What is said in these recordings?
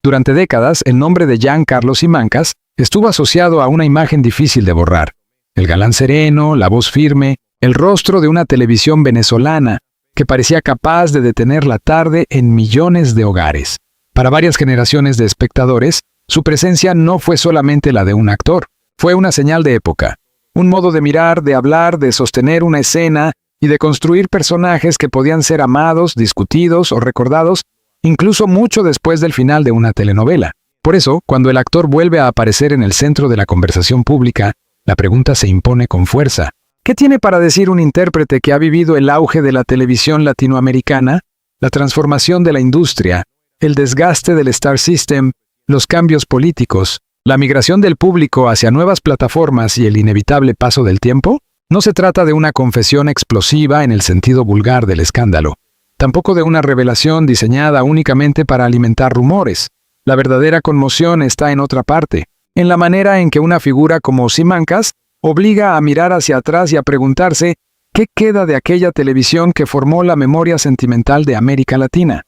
Durante décadas, el nombre de Giancarlo Simancas estuvo asociado a una imagen difícil de borrar. El galán sereno, la voz firme, el rostro de una televisión venezolana que parecía capaz de detener la tarde en millones de hogares. Para varias generaciones de espectadores, su presencia no fue solamente la de un actor, fue una señal de época, un modo de mirar, de hablar, de sostener una escena y de construir personajes que podían ser amados, discutidos o recordados, incluso mucho después del final de una telenovela. Por eso, cuando el actor vuelve a aparecer en el centro de la conversación pública, la pregunta se impone con fuerza. ¿Qué tiene para decir un intérprete que ha vivido el auge de la televisión latinoamericana, la transformación de la industria, el desgaste del Star System, los cambios políticos, la migración del público hacia nuevas plataformas y el inevitable paso del tiempo? No se trata de una confesión explosiva en el sentido vulgar del escándalo, tampoco de una revelación diseñada únicamente para alimentar rumores. La verdadera conmoción está en otra parte, en la manera en que una figura como Simancas obliga a mirar hacia atrás y a preguntarse ¿qué queda de aquella televisión que formó la memoria sentimental de América Latina?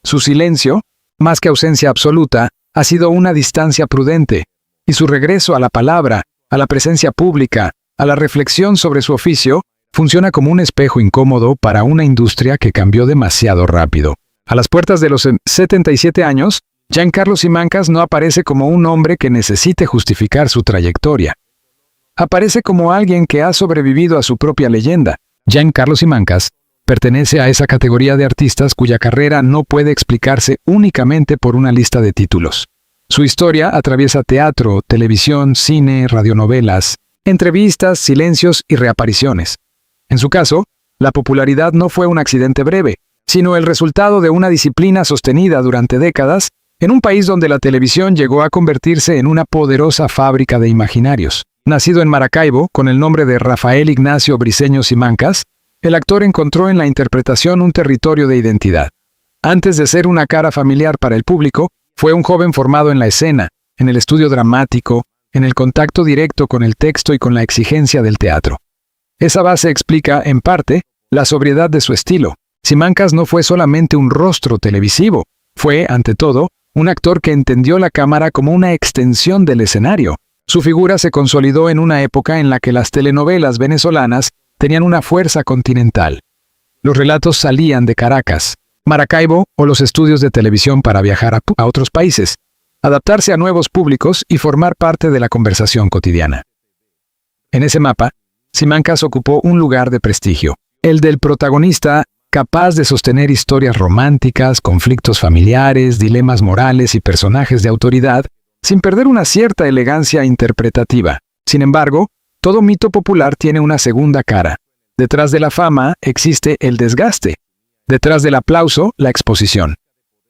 Su silencio, más que ausencia absoluta, ha sido una distancia prudente, y su regreso a la palabra, a la presencia pública, a la reflexión sobre su oficio, funciona como un espejo incómodo para una industria que cambió demasiado rápido. A las puertas de los 77 años, Giancarlo Simancas no aparece como un hombre que necesite justificar su trayectoria. Aparece como alguien que ha sobrevivido a su propia leyenda. Giancarlo Simancas pertenece a esa categoría de artistas cuya carrera no puede explicarse únicamente por una lista de títulos. Su historia atraviesa teatro, televisión, cine, radionovelas, entrevistas, silencios y reapariciones. En su caso, la popularidad no fue un accidente breve, sino el resultado de una disciplina sostenida durante décadas en un país donde la televisión llegó a convertirse en una poderosa fábrica de imaginarios. Nacido en Maracaibo, con el nombre de Rafael Ignacio Briceño Simancas, el actor encontró en la interpretación un territorio de identidad. Antes de ser una cara familiar para el público, fue un joven formado en la escena, en el estudio dramático, en el contacto directo con el texto y con la exigencia del teatro. Esa base explica, en parte, la sobriedad de su estilo. Simancas no fue solamente un rostro televisivo, fue, ante todo, un actor que entendió la cámara como una extensión del escenario. Su figura se consolidó en una época en la que las telenovelas venezolanas tenían una fuerza continental. Los relatos salían de Caracas, Maracaibo o los estudios de televisión para viajar a otros países, adaptarse a nuevos públicos y formar parte de la conversación cotidiana. En ese mapa, Simancas ocupó un lugar de prestigio, el del protagonista capaz de sostener historias románticas, conflictos familiares, dilemas morales y personajes de autoridad, sin perder una cierta elegancia interpretativa. Sin embargo, todo mito popular tiene una segunda cara. Detrás de la fama existe el desgaste. Detrás del aplauso, la exposición.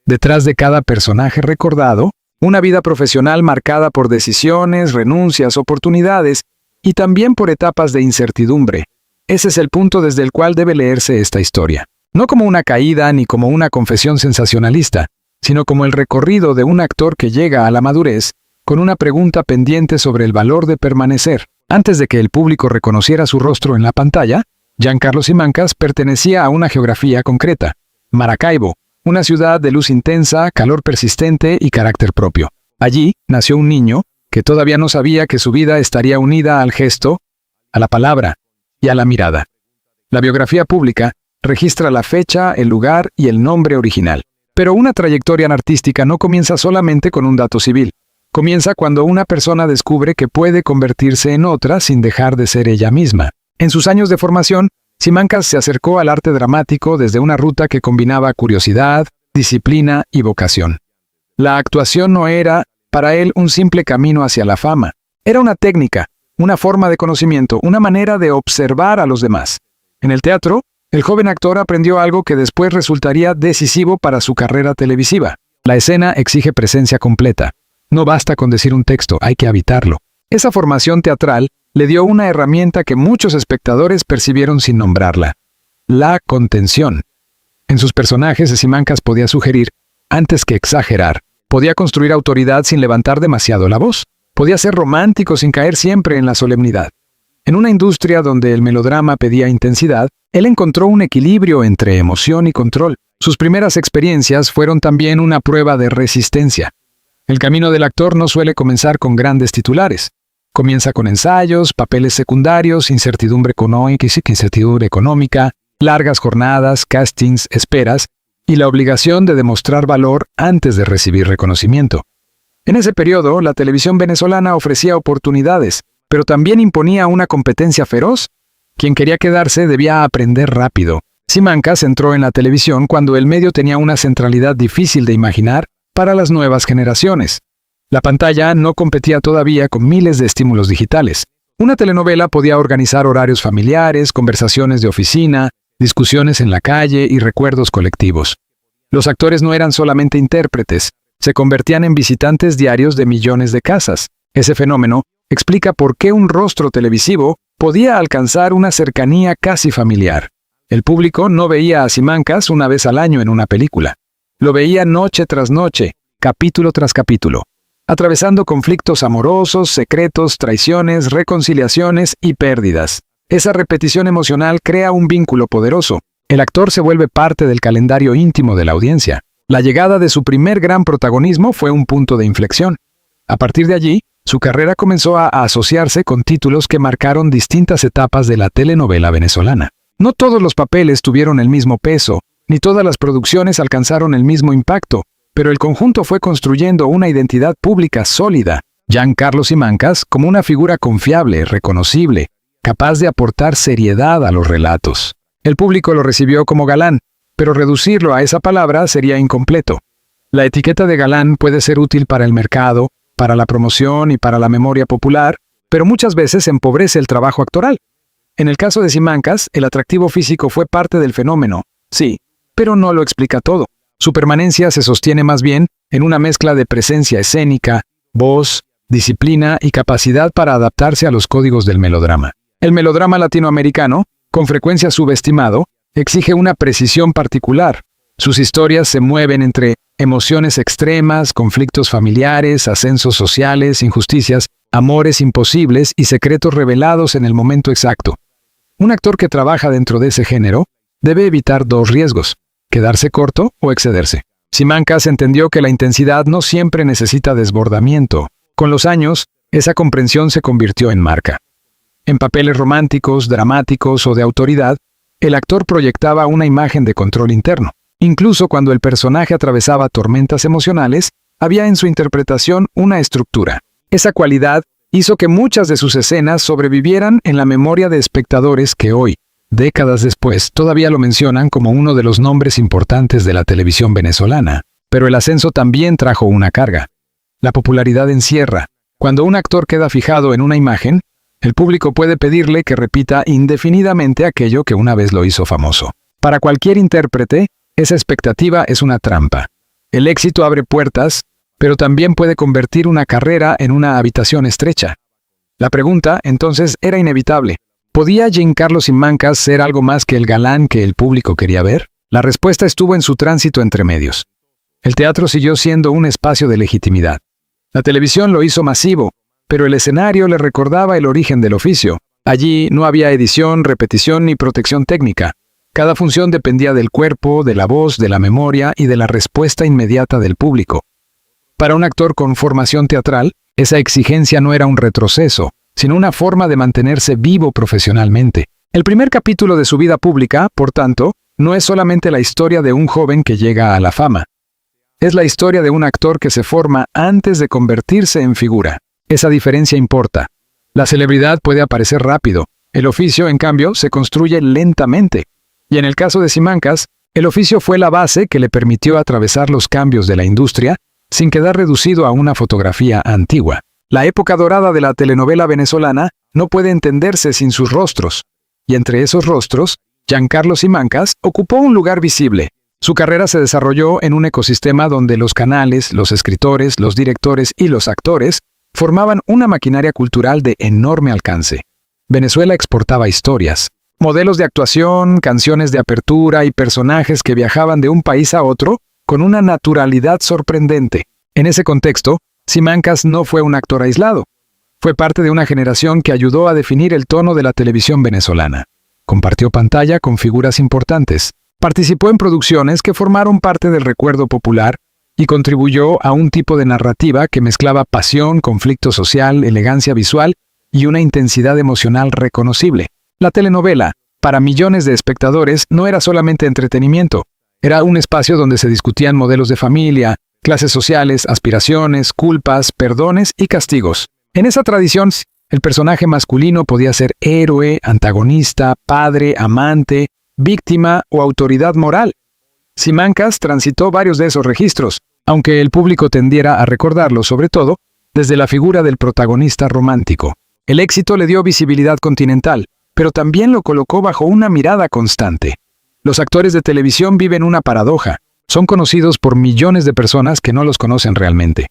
Detrás de cada personaje recordado, una vida profesional marcada por decisiones, renuncias, oportunidades y también por etapas de incertidumbre. Ese es el punto desde el cual debe leerse esta historia. No como una caída ni como una confesión sensacionalista, sino como el recorrido de un actor que llega a la madurez con una pregunta pendiente sobre el valor de permanecer. Antes de que el público reconociera su rostro en la pantalla, Giancarlo Simancas pertenecía a una geografía concreta, Maracaibo, una ciudad de luz intensa, calor persistente y carácter propio. Allí nació un niño que todavía no sabía que su vida estaría unida al gesto, a la palabra y a la mirada. La biografía pública registra la fecha, el lugar y el nombre original. Pero una trayectoria artística no comienza solamente con un dato civil. Comienza cuando una persona descubre que puede convertirse en otra sin dejar de ser ella misma. En sus años de formación, Simancas se acercó al arte dramático desde una ruta que combinaba curiosidad, disciplina y vocación. La actuación no era, para él, un simple camino hacia la fama. Era una técnica, una forma de conocimiento, una manera de observar a los demás. En el teatro, el joven actor aprendió algo que después resultaría decisivo para su carrera televisiva. La escena exige presencia completa. No basta con decir un texto, hay que habitarlo. Esa formación teatral le dio una herramienta que muchos espectadores percibieron sin nombrarla: la contención. En sus personajes, Simancas podía sugerir, antes que exagerar. Podía construir autoridad sin levantar demasiado la voz. Podía ser romántico sin caer siempre en la solemnidad. En una industria donde el melodrama pedía intensidad, él encontró un equilibrio entre emoción y control. Sus primeras experiencias fueron también una prueba de resistencia. El camino del actor no suele comenzar con grandes titulares. Comienza con ensayos, papeles secundarios, incertidumbre económica, largas jornadas, castings, esperas y la obligación de demostrar valor antes de recibir reconocimiento. En ese periodo, la televisión venezolana ofrecía oportunidades, pero también imponía una competencia feroz. Quien quería quedarse debía aprender rápido. Simancas entró en la televisión cuando el medio tenía una centralidad difícil de imaginar para las nuevas generaciones. La pantalla no competía todavía con miles de estímulos digitales. Una telenovela podía organizar horarios familiares, conversaciones de oficina, discusiones en la calle y recuerdos colectivos. Los actores no eran solamente intérpretes, se convertían en visitantes diarios de millones de casas. Ese fenómeno explica por qué un rostro televisivo podía alcanzar una cercanía casi familiar. El público no veía a Simancas una vez al año en una película. Lo veía noche tras noche, capítulo tras capítulo, atravesando conflictos amorosos, secretos, traiciones, reconciliaciones y pérdidas. Esa repetición emocional crea un vínculo poderoso. El actor se vuelve parte del calendario íntimo de la audiencia. La llegada de su primer gran protagonismo fue un punto de inflexión. A partir de allí, su carrera comenzó a asociarse con títulos que marcaron distintas etapas de la telenovela venezolana. No todos los papeles tuvieron el mismo peso, ni todas las producciones alcanzaron el mismo impacto, pero el conjunto fue construyendo una identidad pública sólida. Giancarlo Simancas como una figura confiable, reconocible, capaz de aportar seriedad a los relatos. El público lo recibió como galán, pero reducirlo a esa palabra sería incompleto. La etiqueta de galán puede ser útil para el mercado, para la promoción y para la memoria popular, pero muchas veces empobrece el trabajo actoral. En el caso de Simancas, el atractivo físico fue parte del fenómeno, sí, pero no lo explica todo. Su permanencia se sostiene más bien en una mezcla de presencia escénica, voz, disciplina y capacidad para adaptarse a los códigos del melodrama. El melodrama latinoamericano, con frecuencia subestimado, exige una precisión particular. Sus historias se mueven entre emociones extremas, conflictos familiares, ascensos sociales, injusticias, amores imposibles y secretos revelados en el momento exacto. Un actor que trabaja dentro de ese género debe evitar dos riesgos: quedarse corto o excederse. Simancas entendió que la intensidad no siempre necesita desbordamiento. Con los años, esa comprensión se convirtió en marca. En papeles románticos, dramáticos o de autoridad, el actor proyectaba una imagen de control interno. Incluso cuando el personaje atravesaba tormentas emocionales, había en su interpretación una estructura. Esa cualidad hizo que muchas de sus escenas sobrevivieran en la memoria de espectadores que hoy, décadas después, todavía lo mencionan como uno de los nombres importantes de la televisión venezolana. Pero el ascenso también trajo una carga. La popularidad encierra. Cuando un actor queda fijado en una imagen, el público puede pedirle que repita indefinidamente aquello que una vez lo hizo famoso. Para cualquier intérprete, esa expectativa es una trampa. El éxito abre puertas, pero también puede convertir una carrera en una habitación estrecha. La pregunta, entonces, era inevitable. ¿Podía Giancarlo Simancas ser algo más que el galán que el público quería ver? La respuesta estuvo en su tránsito entre medios. El teatro siguió siendo un espacio de legitimidad. La televisión lo hizo masivo, pero el escenario le recordaba el origen del oficio. Allí no había edición, repetición ni protección técnica. Cada función dependía del cuerpo, de la voz, de la memoria y de la respuesta inmediata del público. Para un actor con formación teatral, esa exigencia no era un retroceso, sino una forma de mantenerse vivo profesionalmente. El primer capítulo de su vida pública, por tanto, no es solamente la historia de un joven que llega a la fama. Es la historia de un actor que se forma antes de convertirse en figura. Esa diferencia importa. La celebridad puede aparecer rápido. El oficio, en cambio, se construye lentamente. Y en el caso de Simancas, el oficio fue la base que le permitió atravesar los cambios de la industria sin quedar reducido a una fotografía antigua. La época dorada de la telenovela venezolana no puede entenderse sin sus rostros. Y entre esos rostros, Giancarlo Simancas ocupó un lugar visible. Su carrera se desarrolló en un ecosistema donde los canales, los escritores, los directores y los actores formaban una maquinaria cultural de enorme alcance. Venezuela exportaba historias, modelos de actuación, canciones de apertura y personajes que viajaban de un país a otro con una naturalidad sorprendente. En ese contexto, Simancas no fue un actor aislado. Fue parte de una generación que ayudó a definir el tono de la televisión venezolana. Compartió pantalla con figuras importantes: Participó en producciones que formaron parte del recuerdo popular y contribuyó a un tipo de narrativa que mezclaba pasión, conflicto social, elegancia visual y una intensidad emocional reconocible. La telenovela, para millones de espectadores, no era solamente entretenimiento. Era un espacio donde se discutían modelos de familia, clases sociales, aspiraciones, culpas, perdones y castigos. En esa tradición, el personaje masculino podía ser héroe, antagonista, padre, amante, víctima o autoridad moral. Simancas transitó varios de esos registros, aunque el público tendiera a recordarlo sobre todo desde la figura del protagonista romántico. El éxito le dio visibilidad continental, pero también lo colocó bajo una mirada constante. Los actores de televisión viven una paradoja. Son conocidos por millones de personas que no los conocen realmente.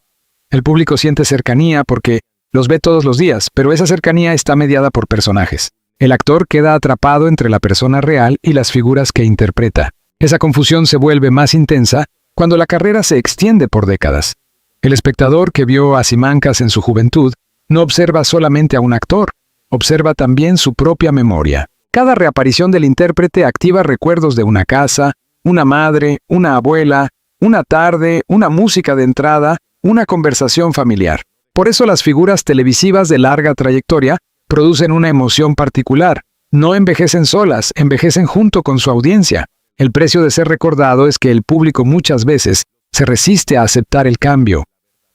El público siente cercanía porque los ve todos los días, pero esa cercanía está mediada por personajes. El actor queda atrapado entre la persona real y las figuras que interpreta. Esa confusión se vuelve más intensa cuando la carrera se extiende por décadas. El espectador que vio a Simancas en su juventud no observa solamente a un actor, observa también su propia memoria. Cada reaparición del intérprete activa recuerdos de una casa, una madre, una abuela, una tarde, una música de entrada, una conversación familiar. Por eso las figuras televisivas de larga trayectoria producen una emoción particular. No envejecen solas, envejecen junto con su audiencia. El precio de ser recordado es que el público muchas veces se resiste a aceptar el cambio.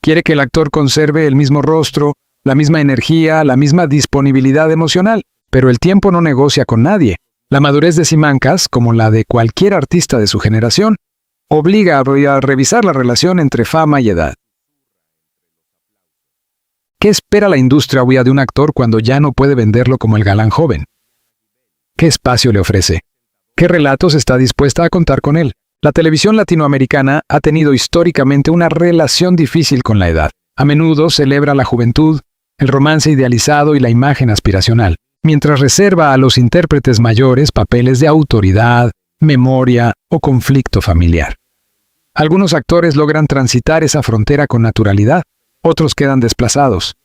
Quiere que el actor conserve el mismo rostro, la misma energía, la misma disponibilidad emocional, pero el tiempo no negocia con nadie. La madurez de Simancas, como la de cualquier artista de su generación, obliga a revisar la relación entre fama y edad. ¿Qué espera la industria hoy de un actor cuando ya no puede venderlo como el galán joven? ¿Qué espacio le ofrece? ¿Qué relatos está dispuesta a contar con él? La televisión latinoamericana ha tenido históricamente una relación difícil con la edad. A menudo celebra la juventud, el romance idealizado y la imagen aspiracional, mientras reserva a los intérpretes mayores papeles de autoridad, memoria o conflicto familiar. Algunos actores logran transitar esa frontera con naturalidad, otros quedan desplazados.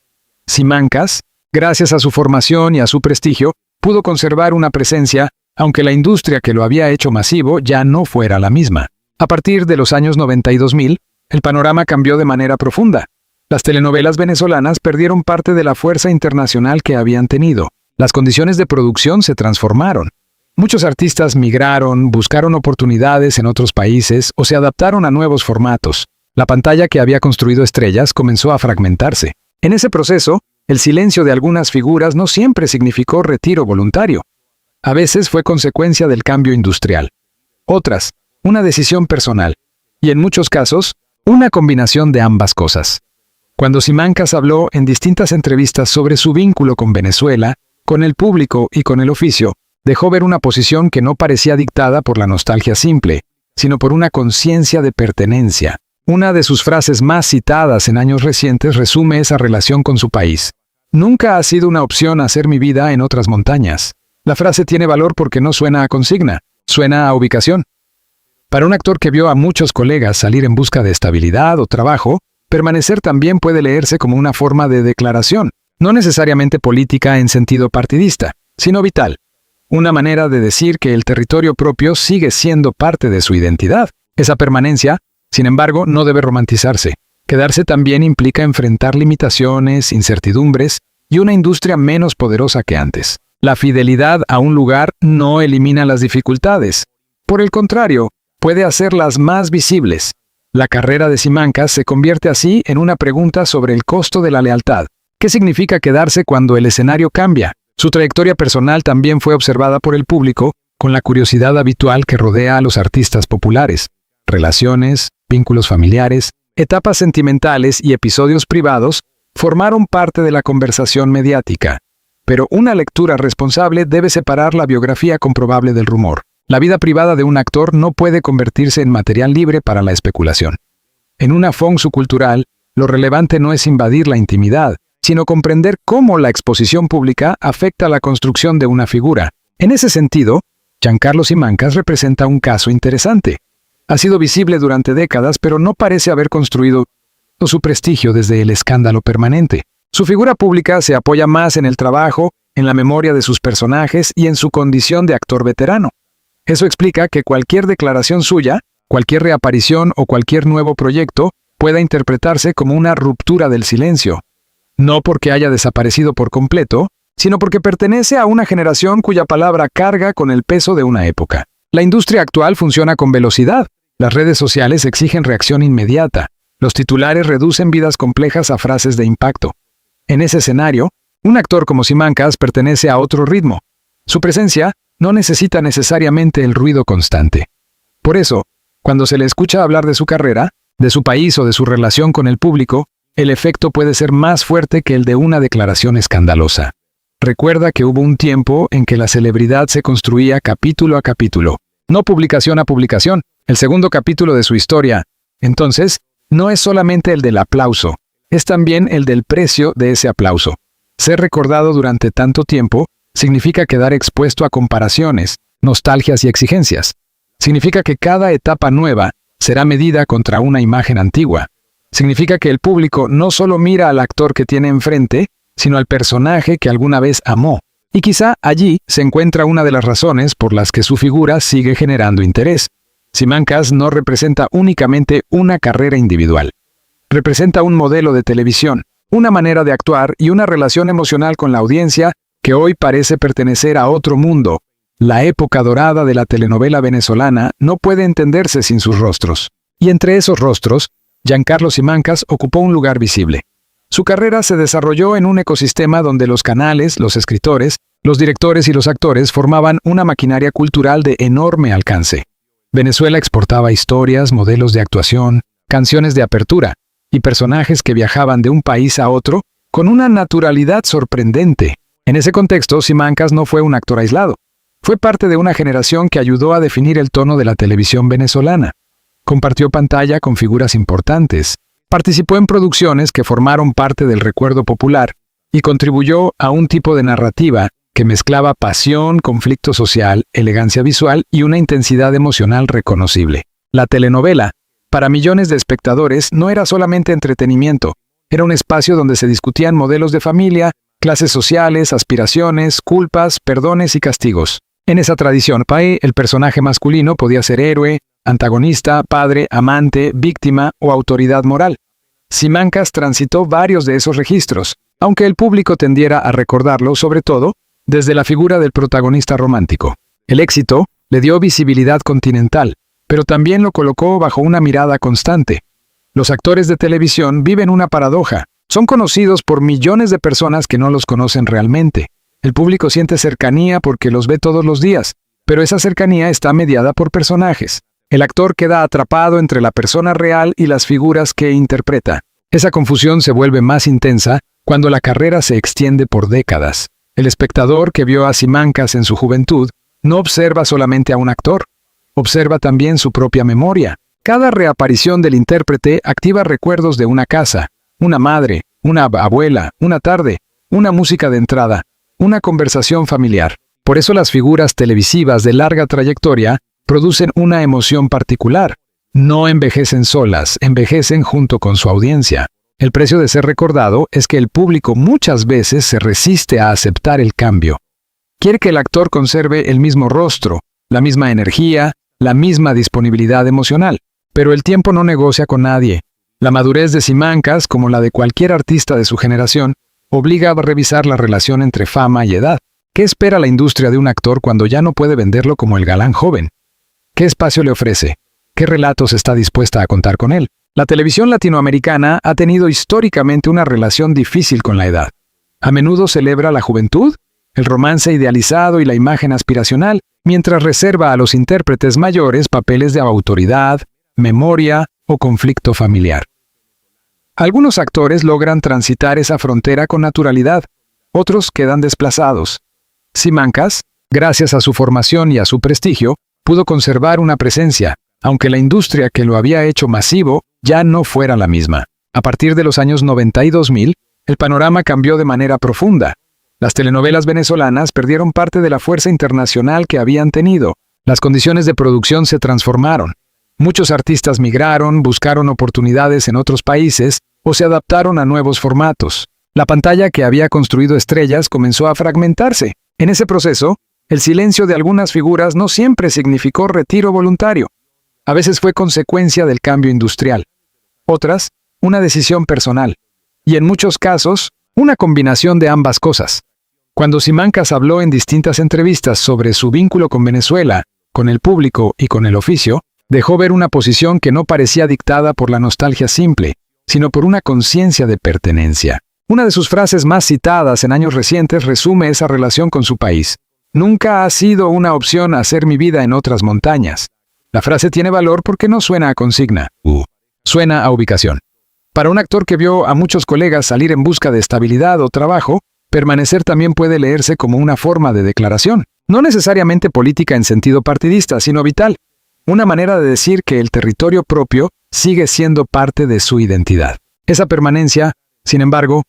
Simancas, gracias a su formación y a su prestigio, pudo conservar una presencia, aunque la industria que lo había hecho masivo ya no fuera la misma. A partir de los años 90 y 2000, el panorama cambió de manera profunda. Las telenovelas venezolanas perdieron parte de la fuerza internacional que habían tenido. Las condiciones de producción se transformaron. Muchos artistas migraron, buscaron oportunidades en otros países o se adaptaron a nuevos formatos. La pantalla que había construido estrellas comenzó a fragmentarse. En ese proceso, el silencio de algunas figuras no siempre significó retiro voluntario. A veces fue consecuencia del cambio industrial. Otras, una decisión personal. Y en muchos casos, una combinación de ambas cosas. Cuando Simancas habló en distintas entrevistas sobre su vínculo con Venezuela, con el público y con el oficio, dejó ver una posición que no parecía dictada por la nostalgia simple, sino por una conciencia de pertenencia. Una de sus frases más citadas en años recientes resume esa relación con su país. Nunca ha sido una opción hacer mi vida en otras montañas. La frase tiene valor porque no suena a consigna, suena a ubicación. Para un actor que vio a muchos colegas salir en busca de estabilidad o trabajo, permanecer también puede leerse como una forma de declaración, no necesariamente política en sentido partidista, sino vital. Una manera de decir que el territorio propio sigue siendo parte de su identidad. Esa permanencia, sin embargo, no debe romantizarse. Quedarse también implica enfrentar limitaciones, incertidumbres y una industria menos poderosa que antes. La fidelidad a un lugar no elimina las dificultades. Por el contrario, puede hacerlas más visibles. La carrera de Simancas se convierte así en una pregunta sobre el costo de la lealtad. ¿Qué significa quedarse cuando el escenario cambia? Su trayectoria personal también fue observada por el público con la curiosidad habitual que rodea a los artistas populares. Relaciones, vínculos familiares, etapas sentimentales y episodios privados formaron parte de la conversación mediática. Pero una lectura responsable debe separar la biografía comprobable del rumor. La vida privada de un actor no puede convertirse en material libre para la especulación. En una fonsu cultural, lo relevante no es invadir la intimidad, sino comprender cómo la exposición pública afecta la construcción de una figura. En ese sentido, Giancarlo Simancas representa un caso interesante. Ha sido visible durante décadas, pero no parece haber construido su prestigio desde el escándalo permanente. Su figura pública se apoya más en el trabajo, en la memoria de sus personajes y en su condición de actor veterano. Eso explica que cualquier declaración suya, cualquier reaparición o cualquier nuevo proyecto pueda interpretarse como una ruptura del silencio. No porque haya desaparecido por completo, sino porque pertenece a una generación cuya palabra carga con el peso de una época. La industria actual funciona con velocidad. Las redes sociales exigen reacción inmediata. Los titulares reducen vidas complejas a frases de impacto. En ese escenario, un actor como Simancas pertenece a otro ritmo. Su presencia no necesita necesariamente el ruido constante. Por eso, cuando se le escucha hablar de su carrera, de su país o de su relación con el público, el efecto puede ser más fuerte que el de una declaración escandalosa. Recuerda que hubo un tiempo en que la celebridad se construía capítulo a capítulo, no publicación a publicación, el segundo capítulo de su historia. Entonces, no es solamente el del aplauso, es también el del precio de ese aplauso. Ser recordado durante tanto tiempo significa quedar expuesto a comparaciones, nostalgias y exigencias. Significa que cada etapa nueva será medida contra una imagen antigua. Significa que el público no solo mira al actor que tiene enfrente, sino al personaje que alguna vez amó. Y quizá allí se encuentra una de las razones por las que su figura sigue generando interés. Simancas no representa únicamente una carrera individual. Representa un modelo de televisión, una manera de actuar y una relación emocional con la audiencia que hoy parece pertenecer a otro mundo. La época dorada de la telenovela venezolana no puede entenderse sin sus rostros. Y entre esos rostros, Giancarlo Simancas ocupó un lugar visible. Su carrera se desarrolló en un ecosistema donde los canales, los escritores, los directores y los actores formaban una maquinaria cultural de enorme alcance. Venezuela exportaba historias, modelos de actuación, canciones de apertura y personajes que viajaban de un país a otro con una naturalidad sorprendente. En ese contexto, Simancas no fue un actor aislado. Fue parte de una generación que ayudó a definir el tono de la televisión venezolana. Compartió pantalla con figuras importantes, participó en producciones que formaron parte del recuerdo popular y contribuyó a un tipo de narrativa que mezclaba pasión, conflicto social, elegancia visual y una intensidad emocional reconocible. La telenovela, para millones de espectadores, no era solamente entretenimiento, era un espacio donde se discutían modelos de familia, clases sociales, aspiraciones, culpas, perdones y castigos. En esa tradición, el personaje masculino podía ser héroe, antagonista, padre, amante, víctima o autoridad moral. Simancas transitó varios de esos registros, aunque el público tendiera a recordarlo sobre todo desde la figura del protagonista romántico. El éxito le dio visibilidad continental, pero también lo colocó bajo una mirada constante. Los actores de televisión viven una paradoja. Son conocidos por millones de personas que no los conocen realmente. El público siente cercanía porque los ve todos los días, pero esa cercanía está mediada por personajes. El actor queda atrapado entre la persona real y las figuras que interpreta. Esa confusión se vuelve más intensa cuando la carrera se extiende por décadas. El espectador que vio a Simancas en su juventud no observa solamente a un actor, observa también su propia memoria. Cada reaparición del intérprete activa recuerdos de una casa, una madre, una abuela, una tarde, una música de entrada, una conversación familiar. Por eso las figuras televisivas de larga trayectoria producen una emoción particular. No envejecen solas, envejecen junto con su audiencia. El precio de ser recordado es que el público muchas veces se resiste a aceptar el cambio. Quiere que el actor conserve el mismo rostro, la misma energía, la misma disponibilidad emocional. Pero el tiempo no negocia con nadie. La madurez de Simancas, como la de cualquier artista de su generación, obliga a revisar la relación entre fama y edad. ¿Qué espera la industria de un actor cuando ya no puede venderlo como el galán joven? ¿Qué espacio le ofrece? ¿Qué relatos está dispuesta a contar con él? La televisión latinoamericana ha tenido históricamente una relación difícil con la edad. A menudo celebra la juventud, el romance idealizado y la imagen aspiracional, mientras reserva a los intérpretes mayores papeles de autoridad, memoria o conflicto familiar. Algunos actores logran transitar esa frontera con naturalidad, otros quedan desplazados. Simancas, gracias a su formación y a su prestigio, pudo conservar una presencia, aunque la industria que lo había hecho masivo ya no fuera la misma. A partir de los años 90 y 2000, el panorama cambió de manera profunda. Las telenovelas venezolanas perdieron parte de la fuerza internacional que habían tenido. Las condiciones de producción se transformaron. Muchos artistas migraron, buscaron oportunidades en otros países o se adaptaron a nuevos formatos. La pantalla que había construido estrellas comenzó a fragmentarse. En ese proceso, El silencio de algunas figuras no siempre significó retiro voluntario. A veces fue consecuencia del cambio industrial. Otras, una decisión personal. Y en muchos casos, una combinación de ambas cosas. Cuando Simancas habló en distintas entrevistas sobre su vínculo con Venezuela, con el público y con el oficio, dejó ver una posición que no parecía dictada por la nostalgia simple, sino por una conciencia de pertenencia. Una de sus frases más citadas en años recientes resume esa relación con su país. Nunca ha sido una opción hacer mi vida en otras montañas. La frase tiene valor porque no suena a consigna, suena a ubicación. Para un actor que vio a muchos colegas salir en busca de estabilidad o trabajo, permanecer también puede leerse como una forma de declaración, no necesariamente política en sentido partidista, sino vital. Una manera de decir que el territorio propio sigue siendo parte de su identidad. Esa permanencia, sin embargo,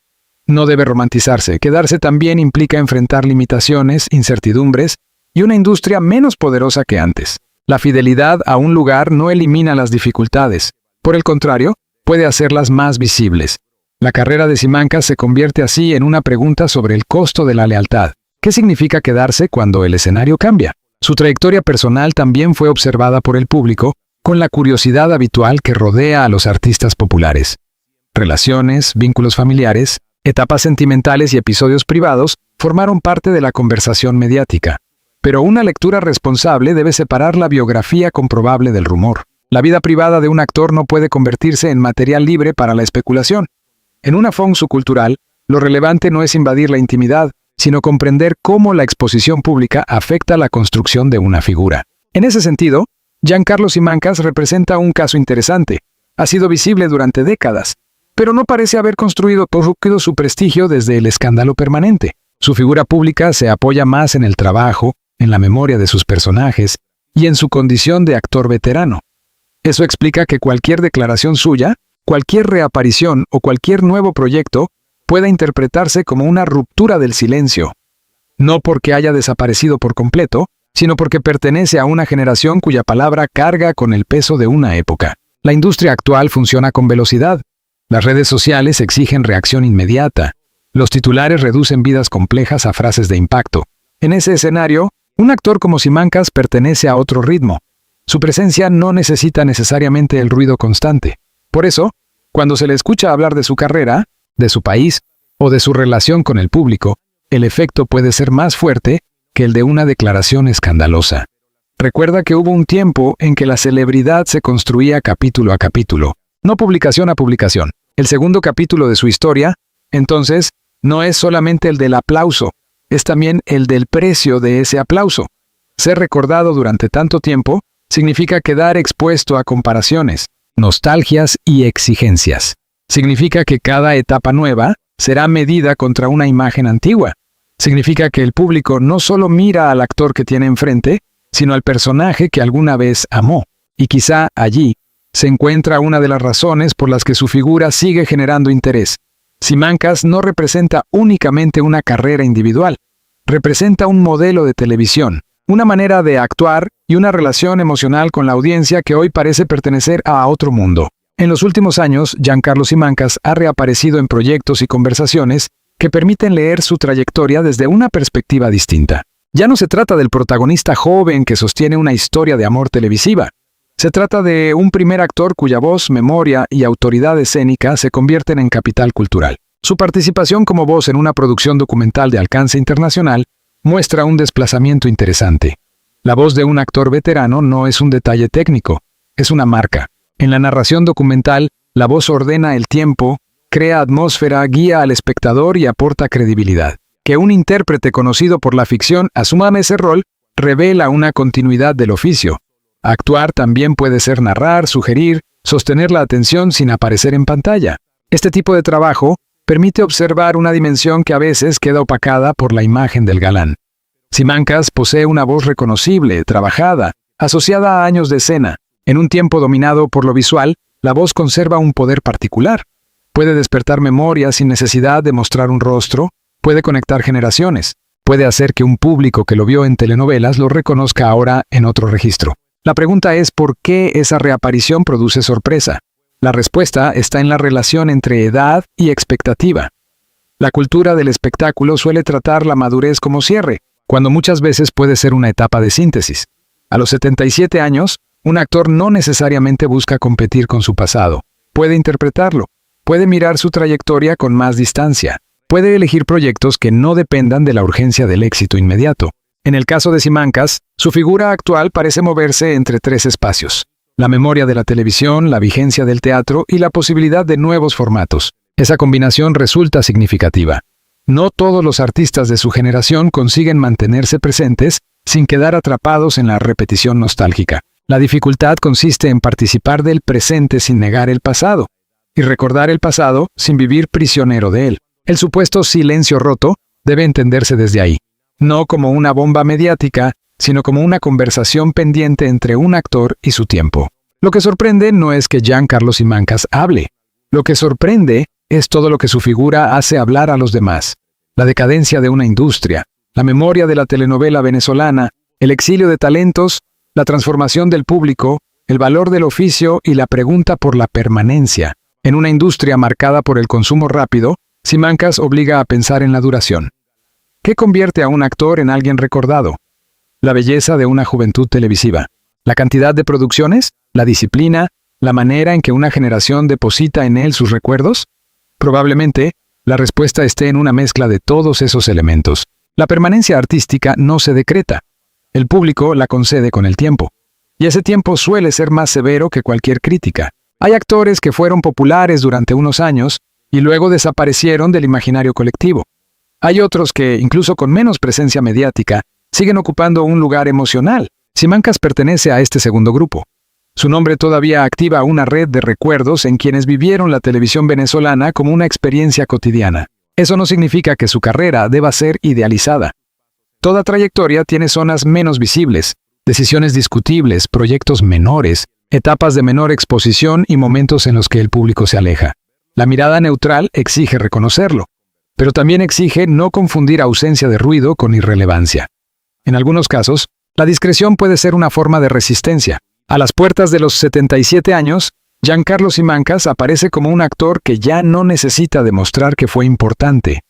no debe romantizarse. Quedarse también implica enfrentar limitaciones, incertidumbres y una industria menos poderosa que antes. La fidelidad a un lugar no elimina las dificultades. Por el contrario, puede hacerlas más visibles. La carrera de Simancas se convierte así en una pregunta sobre el costo de la lealtad. ¿Qué significa quedarse cuando el escenario cambia? Su trayectoria personal también fue observada por el público, con la curiosidad habitual que rodea a los artistas populares. Relaciones, vínculos familiares, etapas sentimentales y episodios privados formaron parte de la conversación mediática. Pero una lectura responsable debe separar la biografía comprobable del rumor. La vida privada de un actor no puede convertirse en material libre para la especulación. En una fonso cultural, lo relevante no es invadir la intimidad, sino comprender cómo la exposición pública afecta la construcción de una figura. En ese sentido, Giancarlo Simancas representa un caso interesante. Ha sido visible durante décadas, pero no parece haber construido su prestigio desde el escándalo permanente. Su figura pública se apoya más en el trabajo, en la memoria de sus personajes y en su condición de actor veterano. Eso explica que cualquier declaración suya, cualquier reaparición o cualquier nuevo proyecto pueda interpretarse como una ruptura del silencio. No porque haya desaparecido por completo, sino porque pertenece a una generación cuya palabra carga con el peso de una época. La industria actual funciona con velocidad. Las redes sociales exigen reacción inmediata. Los titulares reducen vidas complejas a frases de impacto. En ese escenario, un actor como Simancas pertenece a otro ritmo. Su presencia no necesita necesariamente el ruido constante. Por eso, cuando se le escucha hablar de su carrera, de su país o de su relación con el público, el efecto puede ser más fuerte que el de una declaración escandalosa. Recuerda que hubo un tiempo en que la celebridad se construía capítulo a capítulo, no publicación a publicación. El segundo capítulo de su historia, entonces, no es solamente el del aplauso, es también el del precio de ese aplauso. Ser recordado durante tanto tiempo significa quedar expuesto a comparaciones, nostalgias y exigencias. Significa que cada etapa nueva será medida contra una imagen antigua. Significa que el público no solo mira al actor que tiene enfrente, sino al personaje que alguna vez amó. Y quizá allí se encuentra una de las razones por las que su figura sigue generando interés. Simancas no representa únicamente una carrera individual, representa un modelo de televisión, una manera de actuar y una relación emocional con la audiencia que hoy parece pertenecer a otro mundo. En los últimos años, Giancarlo Simancas ha reaparecido en proyectos y conversaciones que permiten leer su trayectoria desde una perspectiva distinta. Ya no se trata del protagonista joven que sostiene una historia de amor televisiva. Se trata de un primer actor cuya voz, memoria y autoridad escénica se convierten en capital cultural. Su participación como voz en una producción documental de alcance internacional muestra un desplazamiento interesante. La voz de un actor veterano no es un detalle técnico, es una marca. En la narración documental, la voz ordena el tiempo, crea atmósfera, guía al espectador y aporta credibilidad. Que un intérprete conocido por la ficción asuma ese rol revela una continuidad del oficio. Actuar también puede ser narrar, sugerir, sostener la atención sin aparecer en pantalla. Este tipo de trabajo permite observar una dimensión que a veces queda opacada por la imagen del galán. Simancas posee una voz reconocible, trabajada, asociada a años de escena. En un tiempo dominado por lo visual, la voz conserva un poder particular. Puede despertar memoria sin necesidad de mostrar un rostro, puede conectar generaciones, puede hacer que un público que lo vio en telenovelas lo reconozca ahora en otro registro. La pregunta es ¿por qué esa reaparición produce sorpresa? La respuesta está en la relación entre edad y expectativa. La cultura del espectáculo suele tratar la madurez como cierre, cuando muchas veces puede ser una etapa de síntesis. A los 77 años, un actor no necesariamente busca competir con su pasado. Puede interpretarlo, puede mirar su trayectoria con más distancia, puede elegir proyectos que no dependan de la urgencia del éxito inmediato. En el caso de Simancas, su figura actual parece moverse entre tres espacios: la memoria de la televisión, la vigencia del teatro y la posibilidad de nuevos formatos. Esa combinación resulta significativa. No todos los artistas de su generación consiguen mantenerse presentes sin quedar atrapados en la repetición nostálgica. La dificultad consiste en participar del presente sin negar el pasado, y recordar el pasado sin vivir prisionero de él. El supuesto silencio roto debe entenderse desde ahí, no como una bomba mediática, sino como una conversación pendiente entre un actor y su tiempo. Lo que sorprende no es que Giancarlo Simancas hable. Lo que sorprende es todo lo que su figura hace hablar a los demás. La decadencia de una industria, la memoria de la telenovela venezolana, el exilio de talentos, la transformación del público, el valor del oficio y la pregunta por la permanencia. En una industria marcada por el consumo rápido, Simancas obliga a pensar en la duración. ¿Qué convierte a un actor en alguien recordado? La belleza de una juventud televisiva. ¿La cantidad de producciones? ¿La disciplina? ¿La manera en que una generación deposita en él sus recuerdos? Probablemente, la respuesta esté en una mezcla de todos esos elementos. La permanencia artística no se decreta. El público la concede con el tiempo. Y ese tiempo suele ser más severo que cualquier crítica. Hay actores que fueron populares durante unos años y luego desaparecieron del imaginario colectivo. Hay otros que, incluso con menos presencia mediática, siguen ocupando un lugar emocional. Simancas pertenece a este segundo grupo. Su nombre todavía activa una red de recuerdos en quienes vivieron la televisión venezolana como una experiencia cotidiana. Eso no significa que su carrera deba ser idealizada. Toda trayectoria tiene zonas menos visibles, decisiones discutibles, proyectos menores, etapas de menor exposición y momentos en los que el público se aleja. La mirada neutral exige reconocerlo, pero también exige no confundir ausencia de ruido con irrelevancia. En algunos casos, la discreción puede ser una forma de resistencia. A las puertas de los 77 años, Giancarlo Simancas aparece como un actor que ya no necesita demostrar que fue importante.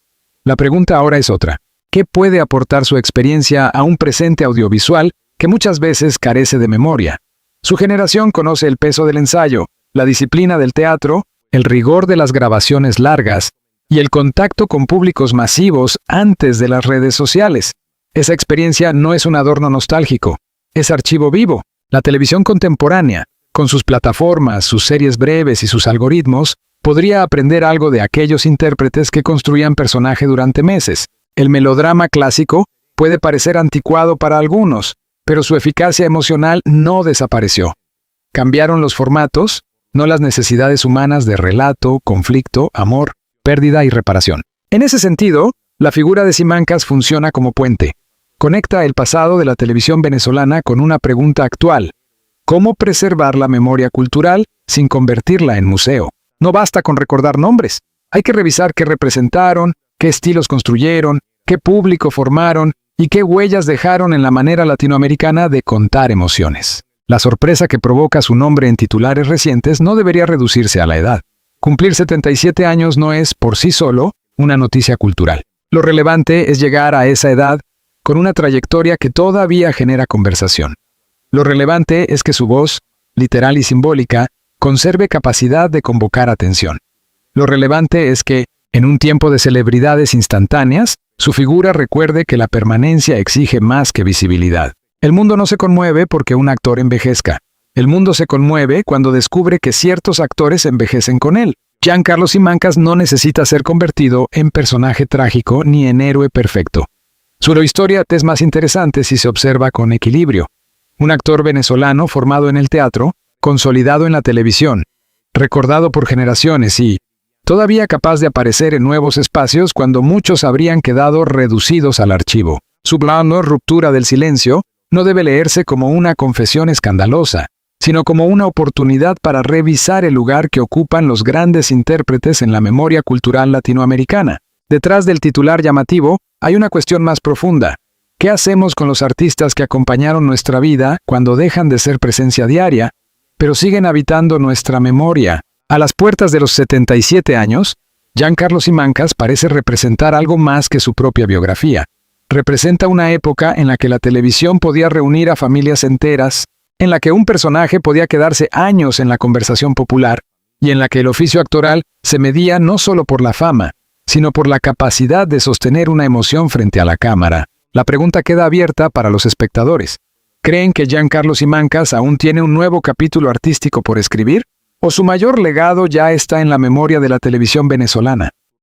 La pregunta ahora es otra. ¿Qué puede aportar su experiencia a un presente audiovisual que muchas veces carece de memoria? Su generación conoce el peso del ensayo, la disciplina del teatro, el rigor de las grabaciones largas y el contacto con públicos masivos antes de las redes sociales. Esa experiencia no es un adorno nostálgico, es archivo vivo. La televisión contemporánea, con sus plataformas, sus series breves y sus algoritmos, podría aprender algo de aquellos intérpretes que construían personaje durante meses. El melodrama clásico puede parecer anticuado para algunos, pero su eficacia emocional no desapareció. Cambiaron los formatos, no las necesidades humanas de relato, conflicto, amor, pérdida y reparación. En ese sentido, la figura de Simancas funciona como puente. Conecta el pasado de la televisión venezolana con una pregunta actual: ¿cómo preservar la memoria cultural sin convertirla en museo? No basta con recordar nombres. Hay que revisar qué representaron, qué estilos construyeron, qué público formaron y qué huellas dejaron en la manera latinoamericana de contar emociones. La sorpresa que provoca su nombre en titulares recientes no debería reducirse a la edad. Cumplir 77 años no es, por sí solo, una noticia cultural. Lo relevante es llegar a esa edad con una trayectoria que todavía genera conversación. Lo relevante es que su voz, literal y simbólica, conserve capacidad de convocar atención. Lo relevante es que, en un tiempo de celebridades instantáneas, su figura recuerde que la permanencia exige más que visibilidad. El mundo no se conmueve porque un actor envejezca. El mundo se conmueve cuando descubre que ciertos actores envejecen con él. Giancarlo Simancas no necesita ser convertido en personaje trágico ni en héroe perfecto. Su historia es más interesante si se observa con equilibrio. Un actor venezolano formado en el teatro, consolidado en la televisión, recordado por generaciones y todavía capaz de aparecer en nuevos espacios cuando muchos habrían quedado reducidos al archivo. Su blanda ruptura del silencio no debe leerse como una confesión escandalosa, sino como una oportunidad para revisar el lugar que ocupan los grandes intérpretes en la memoria cultural latinoamericana. Detrás del titular llamativo, hay una cuestión más profunda. ¿Qué hacemos con los artistas que acompañaron nuestra vida cuando dejan de ser presencia diaria, pero siguen habitando nuestra memoria? A las puertas de los 77 años, Giancarlo Simancas parece representar algo más que su propia biografía. representa una época en la que la televisión podía reunir a familias enteras, en la que un personaje podía quedarse años en la conversación popular, y en la que el oficio actoral se medía no solo por la fama, sino por la capacidad de sostener una emoción frente a la cámara. La pregunta queda abierta para los espectadores. ¿Creen que Giancarlo Simancas aún tiene un nuevo capítulo artístico por escribir? ¿O su mayor legado ya está en la memoria de la televisión venezolana?